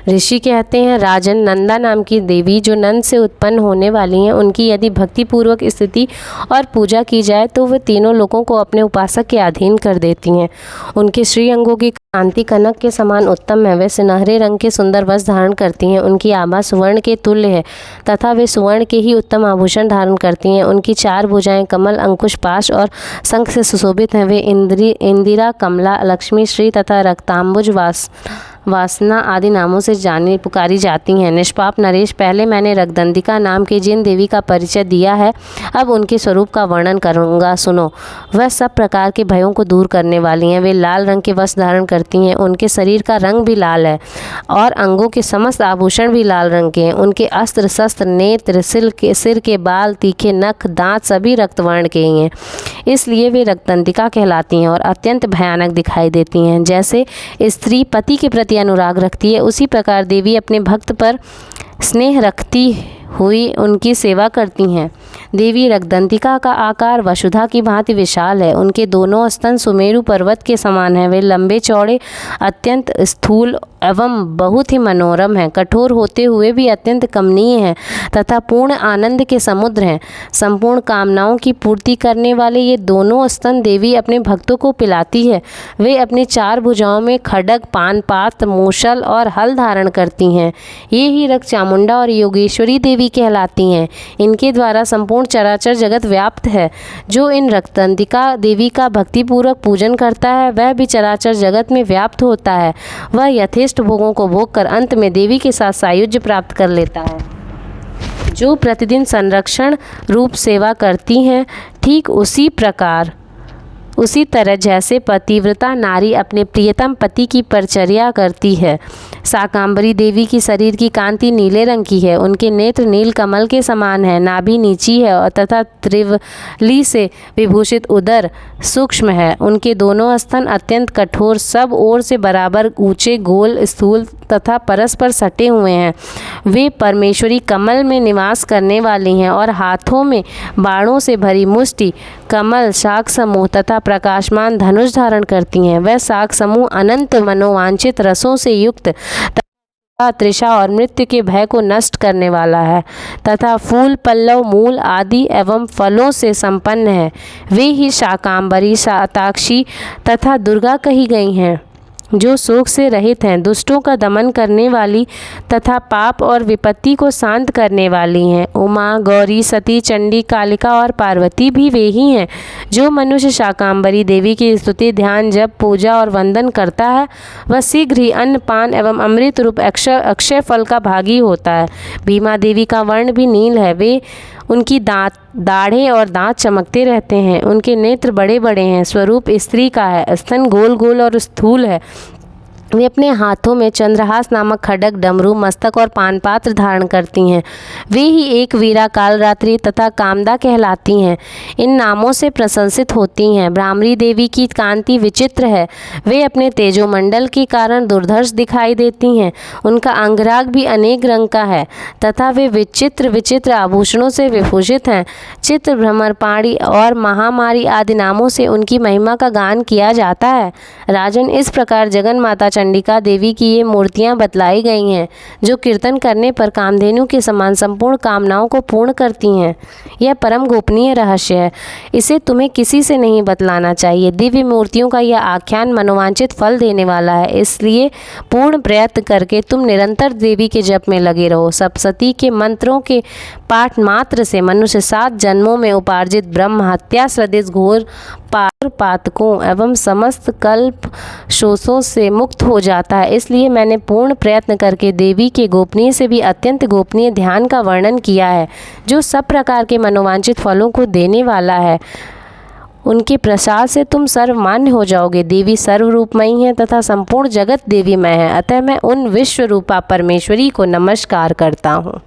ऋषि कहते हैं, राजन, नंदा नाम की देवी जो नंद से उत्पन्न होने वाली हैं, उनकी यदि भक्तिपूर्वक स्थिति और पूजा की जाए तो वे तीनों लोगों को अपने उपासक के अधीन कर देती हैं। उनके श्री अंगों की कांति कनक के समान उत्तम है। वे सुनहरे रंग के सुंदर वस्त्र धारण करती हैं। उनकी आभा सुवर्ण के तुल्य है तथा वे सुवर्ण के ही उत्तम आभूषण धारण करती हैं। उनकी 4 भुजाएं कमल, अंकुश, पाश और शंख से सुशोभित हैं। वे इंदिरा, कमला, लक्ष्मी, श्री तथा रक्तांबुज, वासना आदि नामों से पुकारी जाती हैं। निष्पाप नरेश, पहले मैंने रक्तदंतिका नाम की जिन देवी का परिचय दिया है, अब उनके स्वरूप का वर्णन करूंगा, सुनो। वह सब प्रकार के भयों को दूर करने वाली हैं। वे लाल रंग के वस्त्र धारण करती हैं। उनके शरीर का रंग भी लाल है और अंगों के समस्त आभूषण भी लाल रंग के हैं। उनके अस्त्र शस्त्र, नेत्र, सिर के बाल, तीखे नख, दांत सभी रक्तवर्ण के ही हैं। इसलिए वे रक्तदंतिका कहलाती हैं और अत्यंत भयानक दिखाई देती हैं। जैसे स्त्री पति के प्रति अनुराग रखती है, उसी प्रकार देवी अपने भक्त पर स्नेह रखती हुई उनकी सेवा करती हैं। देवी रक्तदंतिका का आकार वसुधा की भांति विशाल है। उनके दोनों स्तन सुमेरु पर्वत के समान हैं। वे लंबे चौड़े, अत्यंत स्थूल एवं बहुत ही मनोरम हैं। कठोर होते हुए भी अत्यंत कमनीय हैं तथा पूर्ण आनंद के समुद्र हैं। संपूर्ण कामनाओं की पूर्ति करने वाले ये दोनों स्तन देवी अपने भक्तों को पिलाती है। वे अपनी 4 भुजाओं में खड्ग, पान पात्र, मूसल और हल धारण करती हैं। ये ही रक्त चामुंडा और योगेश्वरी देवी कहलाती हैं। इनके द्वारा संपूर्ण चराचर जगत व्याप्त है। जो इन रक्तदंतिका देवी का भक्तिपूर्वक पूजन करता है, वह भी चराचर जगत में व्याप्त होता है। वह यथेष्ट भोगों को भोग कर अंत में देवी के साथ सायुज्य प्राप्त कर लेता है। जो प्रतिदिन संरक्षण रूप सेवा करती हैं, ठीक उसी तरह जैसे पतिव्रता नारी अपने प्रियतम पति की परिचर्या करती है। शाकंभरी देवी की शरीर की कांति नीले रंग की है। उनके नेत्र नील कमल के समान है। नाभि नीची है और तथा त्रिवली से विभूषित उदर सूक्ष्म है। उनके दोनों स्तन अत्यंत कठोर, सब ओर से बराबर ऊंचे, गोल, स्थूल तथा परस्पर सटे हुए हैं। वे परमेश्वरी कमल में निवास करने वाली हैं और हाथों में बाणों से भरी मुष्टि, कमल, शाक समूह तथा प्रकाशमान धनुष धारण करती हैं। वह शाक समूह अनंत मनोवांछित रसों से युक्त तथा तृषा और मृत्यु के भय को नष्ट करने वाला है तथा फूल, पल्लव, मूल आदि एवं फलों से संपन्न है। वे ही शाकंभरी, शताक्षी तथा दुर्गा कही गई हैं, जो शोक से रहित हैं, दुष्टों का दमन करने वाली तथा पाप और विपत्ति को शांत करने वाली हैं। उमा, गौरी, सती, चंडी, कालिका और पार्वती भी वे ही हैं। जो मनुष्य शाकंभरी देवी की स्तुति, ध्यान, जप, पूजा और वंदन करता है, वह शीघ्र ही अन्न, पान एवं अमृत रूप अक्षय फल का भागी होता है। भीमा देवी का वर्ण भी नील है। उनकी दाढ़ें और दांत चमकते रहते हैं। उनके नेत्र बड़े बड़े हैं। स्वरूप स्त्री का है। स्तन गोल गोल और स्थूल है। वे अपने हाथों में चंद्रहास नामक खड्ग, डमरू, मस्तक और पानपात्र धारण करती हैं। वे ही एक वीरा, कालरात्रि तथा कामदा कहलाती हैं। इन नामों से प्रशंसित होती हैं। ब्राह्मणी देवी की कांति विचित्र है। वे अपने तेजोमंडल के कारण दुर्धर्ष दिखाई देती हैं। उनका अंगराग भी अनेक रंग का है तथा वे विचित्र विचित्र आभूषणों से विभूषित हैं। चित्र, भ्रमरपाणी और महामारी आदि नामों से उनकी महिमा का गान किया जाता है। राजन, इस प्रकार जगन माता चंडिका देवी की ये मूर्तियां बतलाई गई हैं, जो कीर्तन करने पर कामधेनु के समान संपूर्ण कामनाओं को पूर्ण करती हैं। यह परम गोपनीय रहस्य है। इसे तुम्हें किसी से नहीं बतलाना चाहिए। दिव्य मूर्तियों का यह आख्यान मनोवांछित फल देने वाला है। इसलिए पूर्ण प्रयत्न करके तुम निरंतर देवी के जप में लगे रहो। सप्तशती के मंत्रों के पाठ मात्र से मनुष्य 7 जन्मों में उपार्जित ब्रह्म हत्या सदृश घोर पातकों एवं समस्त कल्प शोषों से मुक्त हो जाता है। इसलिए मैंने पूर्ण प्रयत्न करके देवी के गोपनीय से भी अत्यंत गोपनीय ध्यान का वर्णन किया है, जो सब प्रकार के मनोवांछित फलों को देने वाला है। उनके प्रसाद से तुम सर्वमान्य हो जाओगे। देवी सर्वरूपमयी है तथा संपूर्ण जगत देवीमय है। अतः मैं उन विश्व रूपा परमेश्वरी को नमस्कार करता हूँ।